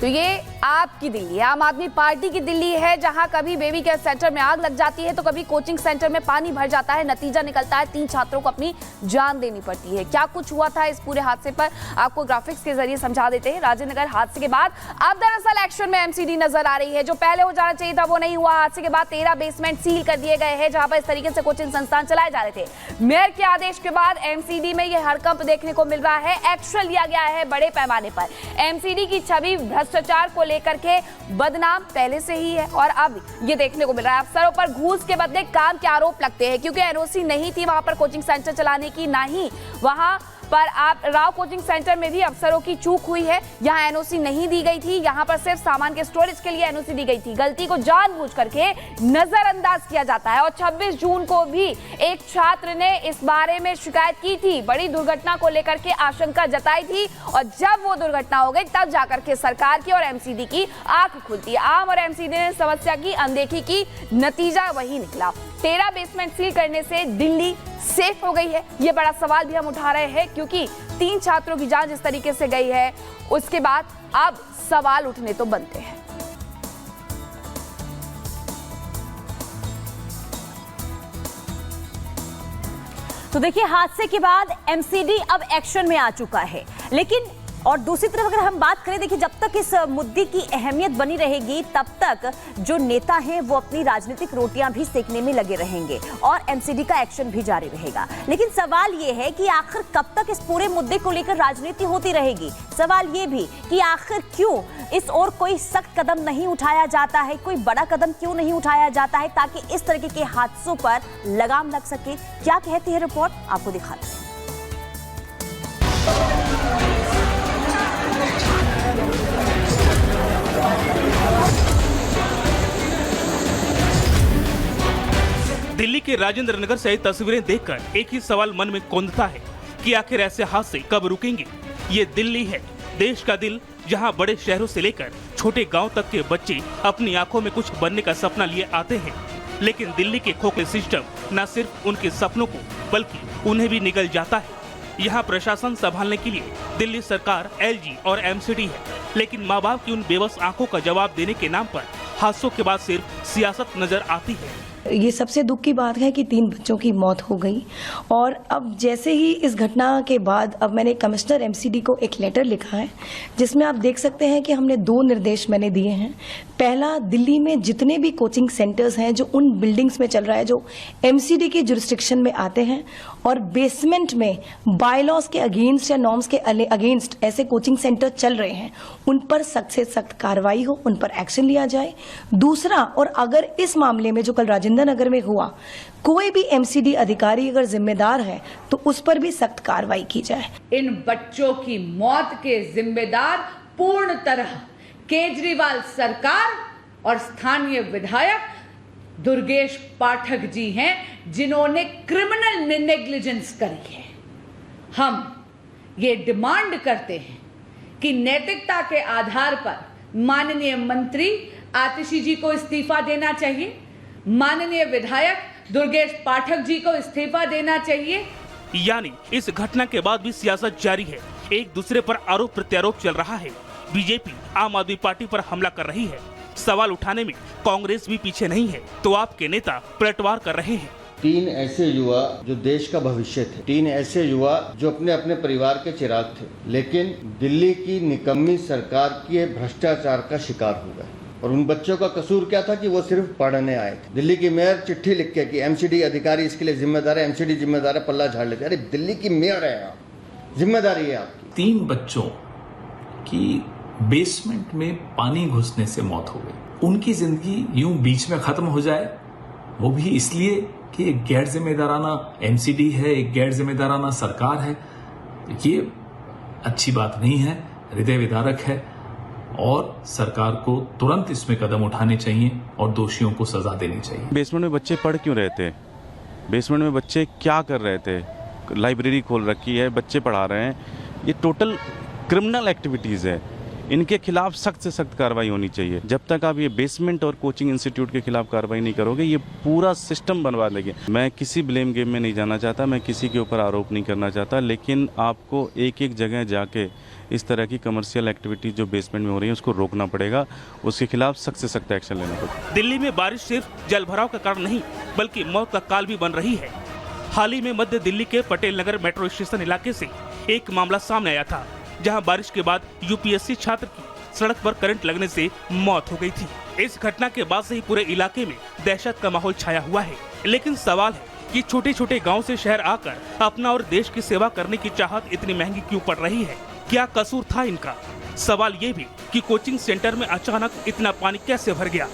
तो ये आपकी दिल्ली, आम आदमी पार्टी की दिल्ली है, जहां कभी बेबी केयर सेंटर में आग लग जाती है तो कभी कोचिंग सेंटर में पानी भर जाता है। नतीजा निकलता है 3 छात्रों को अपनी जान देनी पड़ती है। क्या कुछ हुआ था इस पूरे हादसे पर आपको ग्राफिक्स के जरिए समझा देते हैं। राजेंद्र नगर हादसे के बाद अब दरअसल एक्शन में एमसीडी नजर आ रही है। जो पहले हो जाना चाहिए था वो नहीं हुआ। हादसे के बाद 13 बेसमेंट सील कर दिए गए हैं, जहां पर इस तरीके से कोचिंग संस्थान चलाए जा रहे थे। मेयर के आदेश के बाद एमसीडी में यह हड़कंप देखने को मिल रहा है। एक्शन लिया गया है बड़े पैमाने पर। एमसीडी की छवि भ्रष्टाचार को लेकर के बदनाम पहले से ही है और अब ये देखने को मिल रहा है अफसरों पर घूस के बदले काम के आरोप लगते हैं, क्योंकि एनओसी नहीं थी वहां पर कोचिंग सेंटर चलाने की, ना ही वहां पर आप राव कोचिंग सेंटर में भी अफसरों की चूक हुई है। यहाँ एनओसी नहीं दी गई थी, यहाँ पर सिर्फ सामान के स्टोरेज के लिए एनओसी दी गई थी। गलती को जानबूझ करके नजरअंदाज किया जाता है। और 26 जून को भी एक छात्र ने इस बारे में शिकायत की थी, बड़ी दुर्घटना को लेकर के आशंका जताई थी, और जब वो दुर्घटना हो गई तब जाकर के सरकार की और एमसीडी की आंख खुलती है। आम और एमसीडी ने समस्या की अनदेखी की, नतीजा वही निकला। 13 बेसमेंट सील करने से दिल्ली सेफ हो गई है, ये बड़ा सवाल भी हम उठा रहे हैं, क्योंकि 3 छात्रों की जान जिस तरीके से गई है उसके बाद अब सवाल उठने तो बनते हैं। तो देखिए, हादसे के बाद एमसीडी अब एक्शन में आ चुका है, लेकिन और दूसरी तरफ अगर हम बात करें, देखिए जब तक इस मुद्दे की अहमियत बनी रहेगी तब तक जो नेता हैं वो अपनी राजनीतिक रोटियां भी सेकने में लगे रहेंगे और एमसीडी का एक्शन भी जारी रहेगा। लेकिन सवाल ये है कि आखिर कब तक इस पूरे मुद्दे को लेकर राजनीति होती रहेगी। सवाल ये भी कि आखिर क्यों इस ओर कोई सख्त कदम नहीं उठाया जाता है, कोई बड़ा कदम क्यों नहीं उठाया जाता है ताकि इस तरीके के हादसों पर लगाम लग सके। क्या कहती है रिपोर्ट, आपको दिखाते हैं। दिल्ली के राजेंद्र नगर से तस्वीरें देखकर एक ही सवाल मन में कौंधता है कि आखिर ऐसे हादसे कब रुकेंगे। ये दिल्ली है, देश का दिल, जहां बड़े शहरों से लेकर छोटे गांव तक के बच्चे अपनी आंखों में कुछ बनने का सपना लिए आते हैं। लेकिन दिल्ली के खोखले सिस्टम न सिर्फ उनके सपनों को बल्कि उन्हें भी निगल जाता है। यहाँ प्रशासन संभालने के लिए दिल्ली सरकार, एलजी और एमसीडी है, लेकिन माँ बाप की उन बेबस आंखों का जवाब देने के नाम पर हादसों के बाद सिर्फ सियासत नजर आती है। ये सबसे दुख की बात है कि 3 बच्चों की मौत हो गई, और अब जैसे ही इस घटना के बाद अब मैंने कमिश्नर एमसीडी को एक लेटर लिखा है, जिसमें आप देख सकते हैं कि हमने 2 निर्देश मैंने दिए हैं। पहला, दिल्ली में जितने भी कोचिंग सेंटर्स हैं जो उन बिल्डिंग्स में चल रहा है जो एमसीडी के जुरिस्डिक्शन में आते हैं और बेसमेंट में बायलॉज के अगेंस्ट या नॉर्म्स के अगेंस्ट ऐसे कोचिंग सेंटर चल रहे हैं, उन पर सख्त से सख्त कार्रवाई हो, उन पर एक्शन लिया जाए। दूसरा, और अगर इस मामले में जो कल राजेंद्र नगर में हुआ, कोई भी एमसीडी अधिकारी अगर जिम्मेदार है तो उस पर भी सख्त कार्रवाई की जाए। इन बच्चों की मौत के जिम्मेदार पूर्ण तरह केजरीवाल सरकार और स्थानीय विधायक दुर्गेश पाठक जी हैं, जिन्होंने क्रिमिनल नेग्लिजेंस करी है। हम ये डिमांड करते हैं कि नैतिकता के आधार पर माननीय मंत्री आतिशी जी को इस्तीफा देना चाहिए, माननीय विधायक दुर्गेश पाठक जी को इस्तीफा देना चाहिए। यानी इस घटना के बाद भी सियासत जारी है, एक दूसरे पर आरोप प्रत्यारोप चल रहा है। बीजेपी आम आदमी पार्टी पर हमला कर रही है, सवाल उठाने में कांग्रेस भी पीछे नहीं है, तो आपके नेता पलटवार कर रहे हैं। 3 ऐसे युवा जो देश का भविष्य थे, 3 ऐसे युवा जो अपने अपने परिवार के चिराग थे, लेकिन दिल्ली की निकम्मी सरकार के भ्रष्टाचार का शिकार हो गए। और उन बच्चों का कसूर क्या था कि वो सिर्फ पढ़ने आए थे। दिल्ली की मेयर चिट्ठी लिख के कि एमसीडी अधिकारी इसके लिए जिम्मेदार है, एमसीडी जिम्मेदार है, पल्ला झाड़ लेते। अरे दिल्ली की मेयर है आप, जिम्मेदारी है आपकी। 3 बच्चों की बेसमेंट में पानी घुसने से मौत हो गई। उनकी जिंदगी यूं बीच में खत्म हो जाए, वो भी इसलिए कि एक गैर जिम्मेदाराना एमसीडी है, एक गैर जिम्मेदाराना सरकार है। ये अच्छी बात नहीं है, हृदय विदारक है, और सरकार को तुरंत इसमें कदम उठाने चाहिए और दोषियों को सजा देनी चाहिए। बेसमेंट में बच्चे पढ़ क्यों रहे थे? बेसमेंट में बच्चे क्या कर रहे थे? लाइब्रेरी खोल रखी है, बच्चे पढ़ा रहे हैं, ये टोटल क्रिमिनल एक्टिविटीज़ है। इनके खिलाफ सख्त से सख्त कार्रवाई होनी चाहिए। जब तक आप ये बेसमेंट और कोचिंग इंस्टीट्यूट के खिलाफ कार्रवाई नहीं करोगे, ये पूरा सिस्टम बनवा देंगे। मैं किसी ब्लेम गेम में नहीं जाना चाहता, मैं किसी के ऊपर आरोप नहीं करना चाहता, लेकिन आपको एक एक जगह जाके इस तरह की कमर्शियल एक्टिविटी जो बेसमेंट में हो रही है उसको रोकना पड़ेगा, उसके खिलाफ सख्त से सख्त एक्शन लेना पड़ेगा। दिल्ली में बारिश सिर्फ जल भराव का कारण नहीं बल्कि मौत का काल भी बन रही है। हाल ही में मध्य दिल्ली के पटेल नगर मेट्रो स्टेशन इलाके से एक मामला सामने आया था, जहां बारिश के बाद यूपीएससी छात्र की सड़क पर करंट लगने से मौत हो गई थी। इस घटना के बाद से ही पूरे इलाके में दहशत का माहौल छाया हुआ है। लेकिन सवाल है कि छोटे छोटे गाँव से शहर आकर अपना और देश की सेवा करने की चाहत इतनी महंगी क्यों पड़ रही है? क्या कसूर था इनका? सवाल ये भी कि कोचिंग सेंटर में अचानक इतना पानी कैसे भर गया?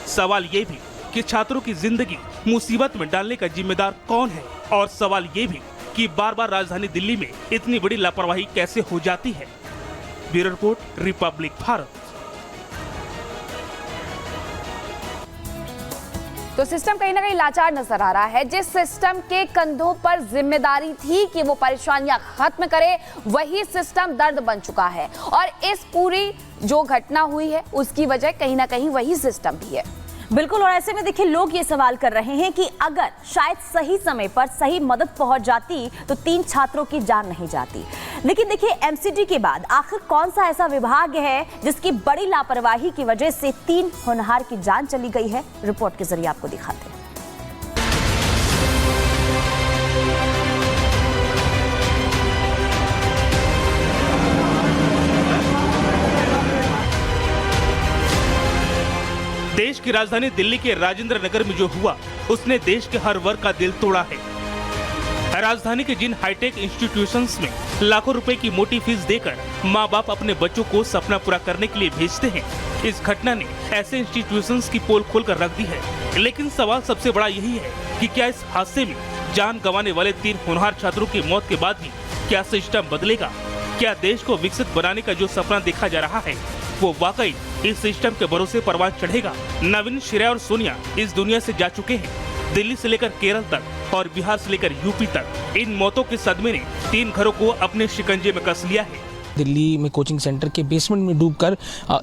सवाल ये भी कि छात्रों की जिंदगी मुसीबत में डालने का जिम्मेदार कौन है? और सवाल ये भी कि बार बार राजधानी दिल्ली में इतनी बड़ी लापरवाही कैसे हो जाती है? Bureau report, Republic Bharat. तो सिस्टम कहीं ना कहीं लाचार नजर आ रहा है। जिस सिस्टम के कंधों पर जिम्मेदारी थी कि वो परेशानियां खत्म करे, वही सिस्टम दर्द बन चुका है। और इस पूरी जो घटना हुई है उसकी वजह कहीं ना कहीं वही सिस्टम भी है। बिल्कुल। और ऐसे में देखिए, लोग ये सवाल कर रहे हैं कि अगर शायद सही समय पर सही मदद पहुंच जाती तो 3 छात्रों की जान नहीं जाती। लेकिन देखिए, एमसीडी के बाद आखिर कौन सा ऐसा विभाग है जिसकी बड़ी लापरवाही की वजह से 3 होनहार की जान चली गई है? रिपोर्ट के जरिए आपको दिखाते हैं। देश की राजधानी दिल्ली के राजेंद्र नगर में जो हुआ उसने देश के हर वर्ग का दिल तोड़ा है। राजधानी के जिन हाईटेक इंस्टीट्यूशंस में लाखों रुपए की मोटी फीस देकर माँ बाप अपने बच्चों को सपना पूरा करने के लिए भेजते हैं, इस घटना ने ऐसे इंस्टीट्यूशंस की पोल खोल कर रख दी है। लेकिन सवाल सबसे बड़ा यही है कि क्या इस हादसे में जान गंवाने वाले 3 होनहार छात्रों की मौत के बाद भी क्या सिस्टम बदलेगा? क्या देश को विकसित बनाने का जो सपना देखा जा रहा है वो वाकई इस सिस्टम के भरोसे परवान चढ़ेगा? नवीन, श्रेया और सोनिया इस दुनिया से जा चुके हैं। दिल्ली से लेकर केरल तक और बिहार से लेकर यूपी तक इन मौतों के सदमे ने 3 घरों को अपने शिकंजे में कस लिया है। दिल्ली में कोचिंग सेंटर के बेसमेंट में डूबकर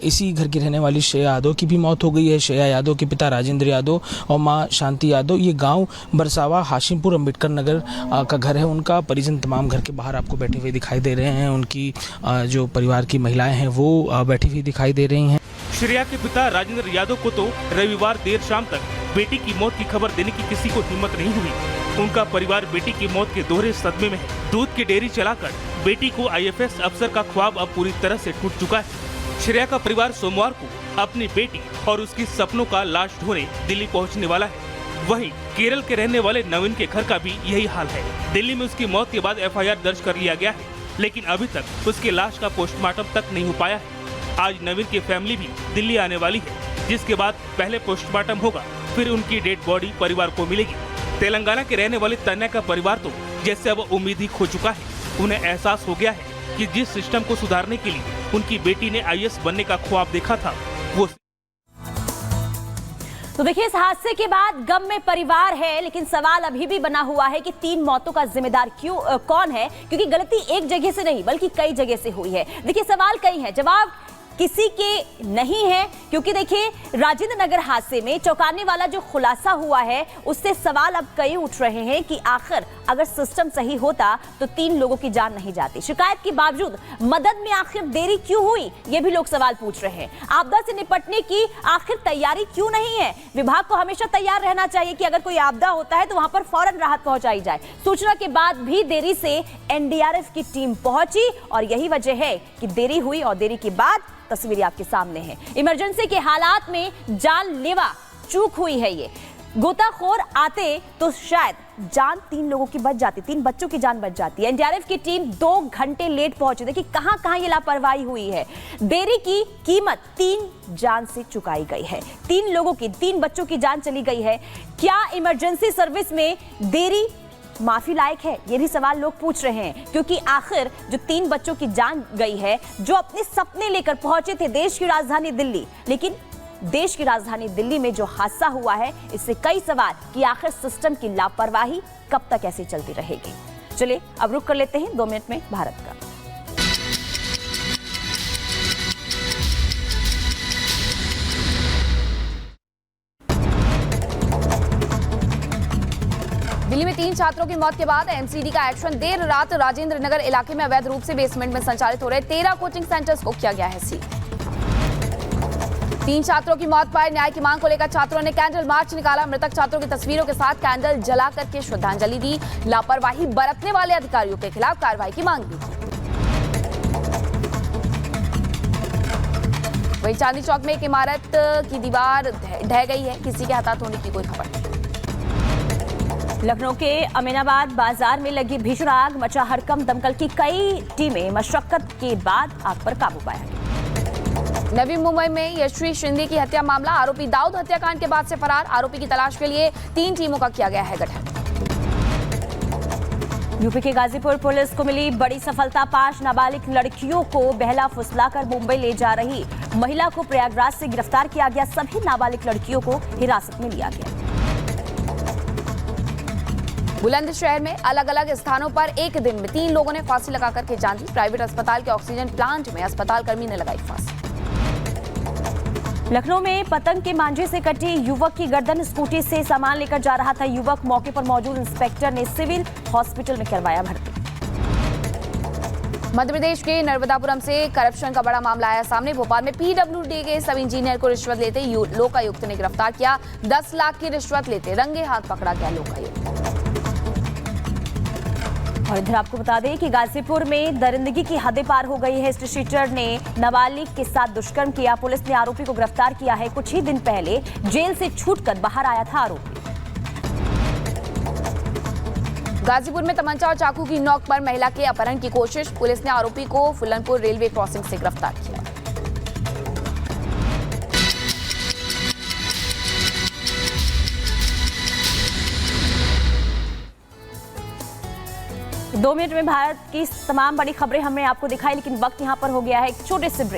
इसी घर की रहने वाली श्रेया यादव की भी मौत हो गई है। श्रेया यादव के पिता राजेंद्र यादव और मां शांति यादव, ये गांव बरसावा हाशिमपुर अंबेडकर नगर का घर है उनका। परिजन तमाम घर के बाहर आपको बैठे हुए दिखाई दे रहे हैं। उनकी जो परिवार की महिलाएं हैं वो बैठी हुई दिखाई दे रही हैं। श्रेया के पिता राजेंद्र यादव को तो रविवार देर शाम तक बेटी की मौत की खबर देने की किसी को हिम्मत नहीं हुई। उनका परिवार बेटी की मौत के दोहरे सदमे में है। दूध की डेयरी चलाकर बेटी को आईएफएस अफसर का ख्वाब अब पूरी तरह से टूट चुका है। श्रेया का परिवार सोमवार को अपनी बेटी और उसकी सपनों का लाश ढोने दिल्ली पहुंचने वाला है। वहीं केरल के रहने वाले नवीन के घर का भी यही हाल है। दिल्ली में उसकी मौत के बाद एफआईआर दर्ज कर लिया गया है, लेकिन अभी तक उसकी लाश का पोस्टमार्टम तक नहीं हो पाया है। आज नवीन की फैमिली भी दिल्ली आने वाली है, जिसके बाद पहले पोस्टमार्टम होगा, फिर उनकी डेड बॉडी परिवार को मिलेगी। तेलंगाना के रहने वाली तन्या का परिवार तो जैसे अब उम्मीद ही खो चुका है। उन्हें एहसास हो गया है कि जिस सिस्टम को सुधारने के लिए उनकी बेटी ने आईएएस बनने का ख्वाब देखा था वो। तो देखिए, इस हादसे के बाद गम में परिवार है, लेकिन सवाल अभी भी बना हुआ है कि 3 मौतों का जिम्मेदार कौन है? क्योंकि गलती एक जगह से नहीं बल्कि कई जगह से हुई है। देखिए, सवाल कई हैं, जवाब किसी के नहीं है। क्योंकि देखिए, राजेंद्र नगर हादसे में चौंकाने वाला जो खुलासा हुआ है उससे सवाल अब कई उठ रहे हैं कि आखिर अगर सिस्टम सही होता तो 3 लोगों की जान नहीं जाती। शिकायत के बावजूद मदद में आखिर देरी क्यों हुई, ये भी लोग सवाल पूछ रहे हैं। आपदा से निपटने की आखिर तैयारी क्यों नहीं है? विभाग को हमेशा तैयार रहना चाहिए कि अगर कोई आपदा होता है तो वहां पर फौरन राहत पहुंचाई जाए। सूचना के बाद भी देरी से एनडीआरएफ की टीम पहुंची और यही वजह है कि देरी हुई। और देरी के बाद तस्वीरें आपके सामने हैं। इमरजेंसी के हालात में जानलेवा चूक हुई है। ये गोताखोर आते तो शायद जान 3 लोगों की बच जाती, 3 बच्चों की जान बच जाती है। एनडीआरएफ की टीम 2 घंटे लेट पहुंची। देखिए कहां ये लापरवाही हुई है। देरी की कीमत 3 जान से चुकाई गई है। 3 लोगों की, 3 बच्चों की जान चली गई है। क्या इमरजेंसी सर्विस में देरी माफी लायक है? ये भी सवाल लोग पूछ रहे हैं, क्योंकि आखिर जो 3 बच्चों की जान गई है, जो अपने सपने लेकर पहुंचे थे देश की राजधानी दिल्ली, लेकिन देश की राजधानी दिल्ली में जो हादसा हुआ है, इससे कई सवाल कि आखिर सिस्टम की लापरवाही कब तक ऐसे चलती रहेगी। चलिए अब रुक कर लेते हैं 2 मिनट में भारत का। 3 छात्रों की मौत के बाद एमसीडी का एक्शन। देर रात राजेंद्र नगर इलाके में अवैध रूप से बेसमेंट में संचालित हो रहे 13 कोचिंग सेंटर्स को किया गया है सील। 3 छात्रों की मौत पर न्याय की मांग को लेकर छात्रों ने कैंडल मार्च निकाला। मृतक छात्रों की तस्वीरों के साथ कैंडल जला करके श्रद्धांजलि दी। लापरवाही बरतने वाले अधिकारियों के खिलाफ कार्रवाई की मांग की। वहीं चांदनी चौक में एक इमारत की दीवार ढह गई है, किसी के हताहत होने की कोई खबर नहीं। लखनऊ के अमीनाबाद बाजार में लगी भीषण आग, मचा हड़कंप। दमकल की कई टीमें मशक्कत के बाद आग पर काबू पाया गया। नवी मुंबई में यशवी शिंदे की हत्या मामला। आरोपी दाऊद हत्याकांड के बाद से फरार। आरोपी की तलाश के लिए 3 टीमों का किया गया है गठन। यूपी के गाजीपुर पुलिस को मिली बड़ी सफलता। 5 नाबालिग लड़कियों को बहला फुसलाकर मुंबई ले जा रही महिला को प्रयागराज से गिरफ्तार किया गया। सभी नाबालिग लड़कियों को हिरासत में लिया गया। बुलंदशहर में अलग अलग स्थानों पर एक दिन में 3 लोगों ने फांसी लगाकर के जान दी। प्राइवेट अस्पताल के ऑक्सीजन प्लांट में अस्पताल कर्मी ने लगाई फांसी। लखनऊ में पतंग के मांझे से कटी युवक की गर्दन। स्कूटी से सामान लेकर जा रहा था युवक। मौके पर मौजूद इंस्पेक्टर ने सिविल हॉस्पिटल में करवाया भर्ती। मध्य प्रदेश के नर्मदापुरम से करप्शन का बड़ा मामला आया सामने। भोपाल में पीडब्ल्यूडी के सब इंजीनियर को रिश्वत लेते लोकायुक्त ने गिरफ्तार किया। 10 लाख की रिश्वत लेते रंगे हाथ पकड़ा गया लोकायुक्त। और इधर आपको बता दें कि गाजीपुर में दरिंदगी की हदें पार हो गई है। स्ट्रीटर ने नाबालिग के साथ दुष्कर्म किया। पुलिस ने आरोपी को गिरफ्तार किया है। कुछ ही दिन पहले जेल से छूटकर बाहर आया था आरोपी। गाजीपुर में तमंचा और चाकू की नोक पर महिला के अपहरण की कोशिश। पुलिस ने आरोपी को फुलनपुर रेलवे क्रॉसिंग से गिरफ्तार किया। दो मिनट में भारत की तमाम बड़ी खबरें हमने आपको दिखाई, लेकिन वक्त यहां पर हो गया है एक छोटे से ब्रेक।